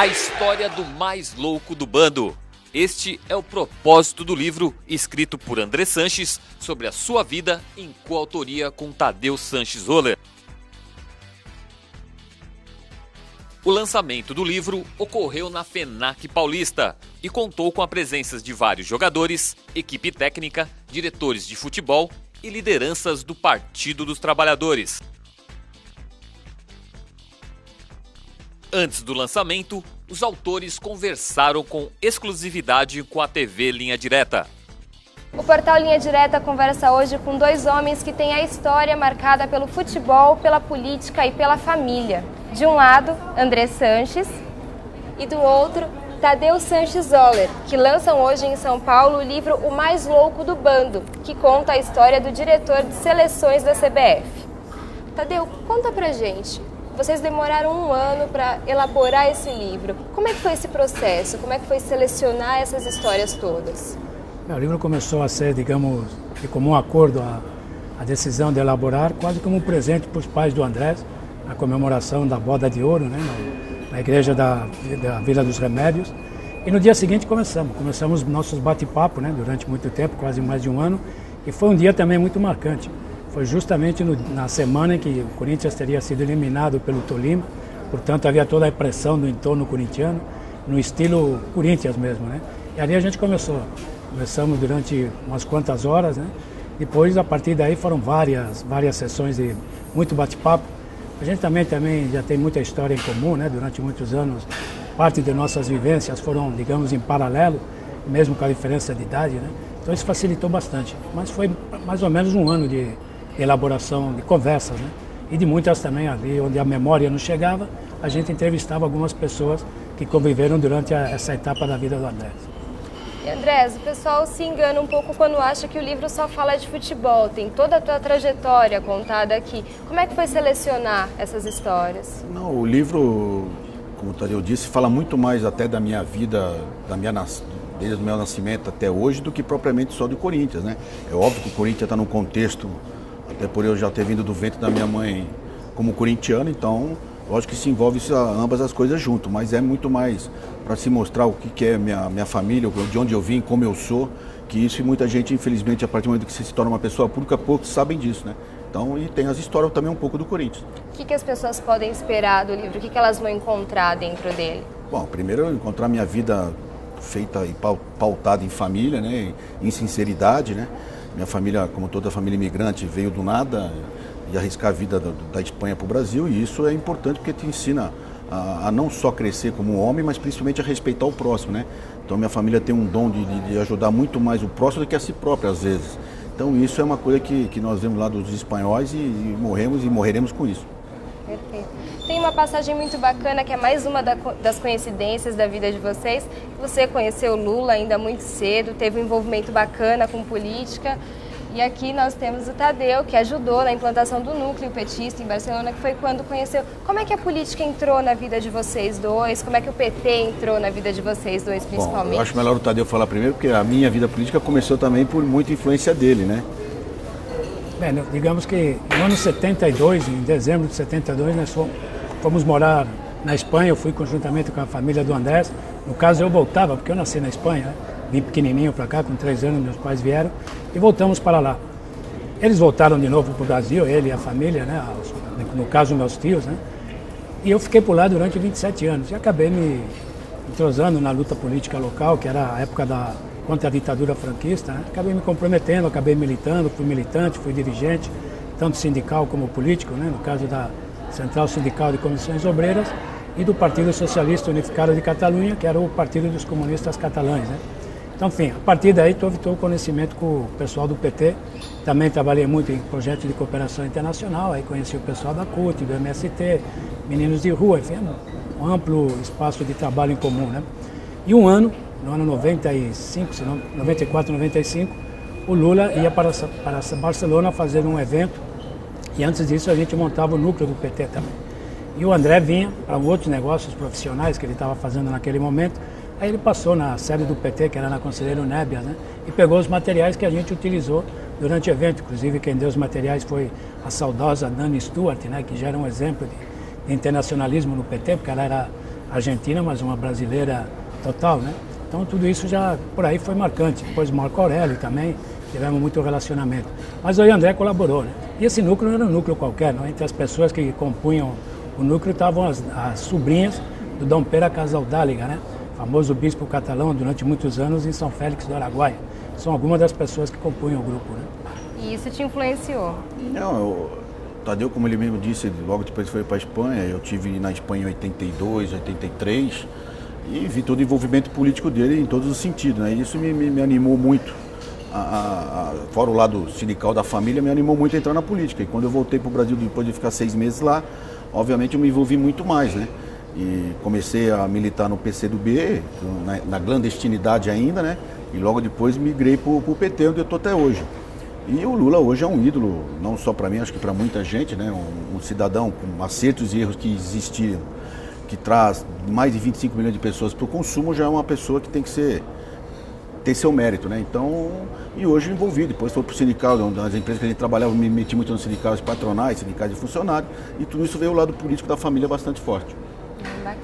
A história do mais louco do bando. Este é o propósito do livro, escrito por André Sanches, sobre a sua vida em coautoria com Tadeu Sanches Oller. O lançamento do livro ocorreu na FENAC Paulista e contou com a presença de vários jogadores, equipe técnica, diretores de futebol e lideranças do Partido dos Trabalhadores. Antes do lançamento, os autores conversaram com exclusividade com a TV Linha Direta. O portal Linha Direta conversa hoje com dois homens que têm a história marcada pelo futebol, pela política e pela família. De um lado, André Sanches, e do outro, Tadeu Sanches Oller, que lançam hoje em São Paulo o livro O Mais Louco do Bando, que conta a história do diretor de seleções da CBF. Tadeu, conta pra gente. Vocês demoraram um ano para elaborar esse livro. Como é que foi esse processo? Como é que foi selecionar essas histórias todas? O livro começou a ser, digamos, de comum acordo a decisão de elaborar, quase como um presente para os pais do André, na comemoração da Boda de Ouro, né, na igreja da Vila dos Remédios. E no dia seguinte começamos nossos bate-papo, né, durante muito tempo, quase mais de um ano, e foi um dia também muito marcante. Foi justamente na semana em que o Corinthians teria sido eliminado pelo Tolima, portanto havia toda a pressão do entorno corintiano, no estilo Corinthians mesmo, né? E ali a gente começamos durante umas quantas horas, né? Depois, a partir daí, foram várias sessões de muito bate-papo. A gente também já tem muita história em comum, né? Durante muitos anos, parte de nossas vivências foram, digamos, em paralelo, mesmo com a diferença de idade, né? Então isso facilitou bastante, mas foi mais ou menos um ano de elaboração, de conversas, né? E de muitas também ali, onde a memória não chegava, a gente entrevistava algumas pessoas que conviveram durante essa etapa da vida do Andrés. E Andrés, o pessoal se engana um pouco quando acha que o livro só fala de futebol, tem toda a tua trajetória contada aqui. Como é que foi selecionar essas histórias? Não, o livro, como o Tadeu disse, fala muito mais até da minha vida, desde o meu nascimento até hoje, do que propriamente só do Corinthians, né? É óbvio que o Corinthians está num contexto, até por eu já ter vindo do ventre da minha mãe como corintiano, então lógico que se envolve ambas as coisas junto, mas é muito mais para se mostrar o que é minha família, de onde eu vim, como eu sou, que isso, e muita gente, infelizmente, a partir do momento que você se torna uma pessoa pública, poucos sabem disso, né? Então, e tem as histórias também um pouco do Corinthians. O que as pessoas podem esperar do livro? O que elas vão encontrar dentro dele? Bom, primeiro eu encontrar minha vida feita e pautada em família, né? Em sinceridade, né? Minha família, como toda família imigrante, veio do nada e arriscar a vida da Espanha para o Brasil, e isso é importante porque te ensina a não só crescer como um homem, mas principalmente a respeitar o próximo, né? Então minha família tem um dom de ajudar muito mais o próximo do que a si própria às vezes. Então isso é uma coisa que nós vemos lá dos espanhóis e morreremos com isso. Perfeito. Tem uma passagem muito bacana que é mais uma das coincidências da vida de vocês. Você conheceu Lula ainda muito cedo, teve um envolvimento bacana com política. E aqui nós temos o Tadeu, que ajudou na implantação do núcleo petista em Barcelona, que foi quando conheceu. Como é que a política entrou na vida de vocês dois? Como é que o PT entrou na vida de vocês dois, principalmente? Bom, eu acho melhor o Tadeu falar primeiro, porque a minha vida política começou também por muita influência dele, né? Bem, digamos que no ano 72, em dezembro de 72, nós fomos morar na Espanha. Eu fui conjuntamente com a família do Andrés. No caso, eu voltava, porque eu nasci na Espanha, né? Vim pequenininho para cá, com 3 anos, meus pais vieram e voltamos para lá. Eles voltaram de novo para o Brasil, ele e a família, né? No caso, meus tios, né? E eu fiquei por lá durante 27 anos e acabei me entrosando na luta política local, que era a época contra a ditadura franquista, né? Acabei me comprometendo, acabei militando, fui militante, fui dirigente, tanto sindical como político, né? No caso da Central Sindical de Comissões Obreiras e do Partido Socialista Unificado de Catalunha, que era o Partido dos Comunistas Catalães, né? Então, enfim, a partir daí tive todo o conhecimento com o pessoal do PT. Também trabalhei muito em projetos de cooperação internacional, aí conheci o pessoal da CUT, do MST, Meninos de Rua, enfim, um amplo espaço de trabalho em comum, né? E um ano, no ano 95, 94, 95, o Lula ia para Barcelona fazer um evento, e antes disso a gente montava o núcleo do PT também. E o André vinha para outros negócios profissionais que ele estava fazendo naquele momento. Aí ele passou na sede do PT, que era na Conselheiro Nébias, né? E pegou os materiais que a gente utilizou durante o evento. Inclusive, quem deu os materiais foi a saudosa Dani Stuart, né? Que já era um exemplo de internacionalismo no PT, porque ela era argentina, mas uma brasileira total, né? Então tudo isso já por aí foi marcante. Depois Marco Aurélio também, tivemos muito relacionamento. Mas o André colaborou, né? E esse núcleo não era um núcleo qualquer, não? Entre as pessoas que compunham o núcleo estavam as sobrinhas do Dom Pera Casaldáliga, né? Famoso bispo catalão durante muitos anos em São Félix do Araguaia. São algumas das pessoas que compunham o grupo, né? E isso te influenciou? Não, Tadeu, como ele mesmo disse, logo depois foi para a Espanha, eu tive na Espanha em 82, 83, e vi todo o envolvimento político dele em todos os sentidos, né? E isso me animou muito, fora o lado sindical da família, me animou muito a entrar na política. E quando eu voltei para o Brasil, depois de ficar 6 meses lá, obviamente eu me envolvi muito mais, né? E comecei a militar no PCdoB, na clandestinidade ainda, né? E logo depois migrei para o PT, onde eu estou até hoje. E o Lula hoje é um ídolo, não só para mim, acho que para muita gente, né? Um cidadão com acertos e erros que existiam, que traz mais de 25 milhões de pessoas para o consumo, já é uma pessoa que tem que ter seu mérito, né? Então, e hoje envolvido, depois foi para o sindical, nas empresas que a gente trabalhava, me meti muito nos sindicais patronais, sindicais de funcionários, e tudo isso veio o lado político da família bastante forte. Bacana.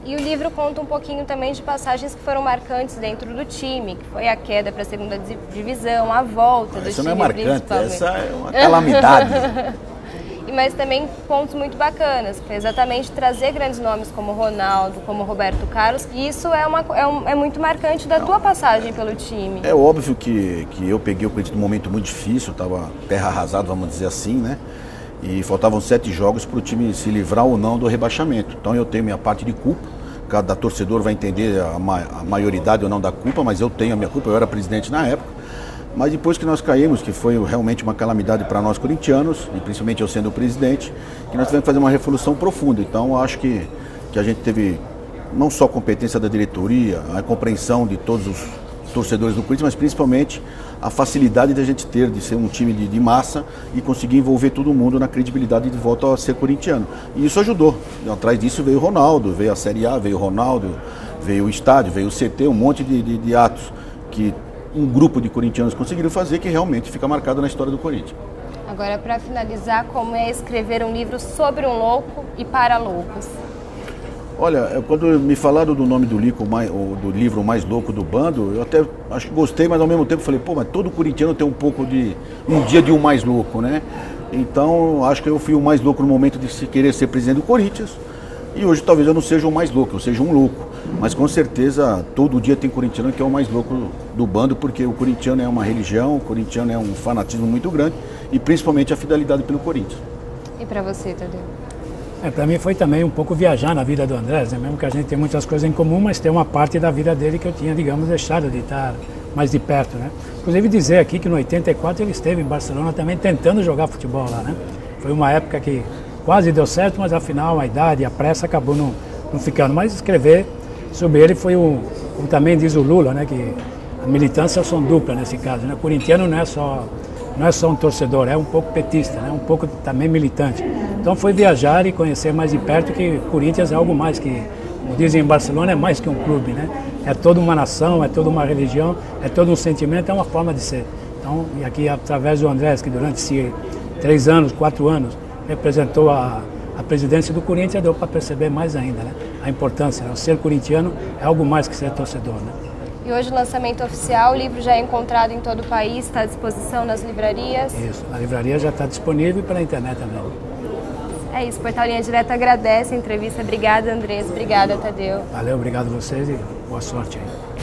E o livro conta um pouquinho também de passagens que foram marcantes dentro do time, que foi a queda para a segunda divisão, a volta do time. Essa não é marcante, essa é uma calamidade. Mas também pontos muito bacanas, que foi exatamente trazer grandes nomes como Ronaldo, como Roberto Carlos, e isso é muito marcante da tua passagem pelo time. É óbvio que eu peguei o Corinthians num momento muito difícil, estava terra arrasada, vamos dizer assim, né? E faltavam 7 jogos para o time se livrar ou não do rebaixamento. Então eu tenho minha parte de culpa. Cada torcedor vai entender a maioridade ou não da culpa, mas eu tenho a minha culpa, eu era presidente na época. Mas depois que nós caímos, que foi realmente uma calamidade para nós corintianos, e principalmente eu sendo o presidente, que nós tivemos que fazer uma revolução profunda. Então eu acho que a gente teve não só a competência da diretoria, a compreensão de todos os torcedores do Corinthians, mas principalmente a facilidade da gente ter de ser um time de massa e conseguir envolver todo mundo na credibilidade de volta a ser corintiano. E isso ajudou. Atrás disso veio o Ronaldo, veio a Série A, veio o Ronaldo, veio o estádio, veio o CT, um monte de atos que um grupo de corintianos conseguiram fazer, que realmente fica marcado na história do Corinthians. Agora, para finalizar, como é escrever um livro sobre um louco e para loucos? Olha, quando me falaram do nome do livro mais louco do bando, eu até acho que gostei, mas ao mesmo tempo falei, pô, mas todo corintiano tem um pouco de um dia de um mais louco, né? Então, acho que eu fui o mais louco no momento de querer ser presidente do Corinthians. E hoje talvez eu não seja o mais louco, eu seja um louco. Mas com certeza todo dia tem corintiano que é o mais louco do bando, porque o corintiano é uma religião, o corintiano é um fanatismo muito grande e principalmente a fidelidade pelo Corinthians. E para você, Tadeu? Para mim foi também um pouco viajar na vida do Andrés, né? Mesmo que a gente tem muitas coisas em comum, mas tem uma parte da vida dele que eu tinha, digamos, deixado de estar mais de perto, né? Inclusive dizer aqui que no 84 ele esteve em Barcelona também tentando jogar futebol lá, né? Foi uma época que quase deu certo, mas afinal a idade, a pressa acabou não ficando. Mas escrever sobre ele foi como também diz o Lula, né? Que a militância são dupla nesse caso, né? O corintiano não é só um torcedor, é um pouco petista, né? Um pouco também militante. Então foi viajar e conhecer mais de perto que Corinthians é algo mais que, como dizem em Barcelona, é mais que um clube, né? É toda uma nação, é toda uma religião, é todo um sentimento, é uma forma de ser. Então, e aqui através do Andrés, que durante 3 anos, 4 anos, representou a presidência do Corinthians, deu para perceber mais ainda, né? A importância, né? O ser corintiano é algo mais que ser torcedor, né? E hoje o lançamento oficial, o livro já é encontrado em todo o país, está à disposição nas livrarias? Isso, na livraria já está disponível e pela internet também. É isso, Portal Linha Direta agradece a entrevista. Obrigada, Andrés. Obrigada, Tadeu. Valeu, obrigado a vocês e boa sorte aí.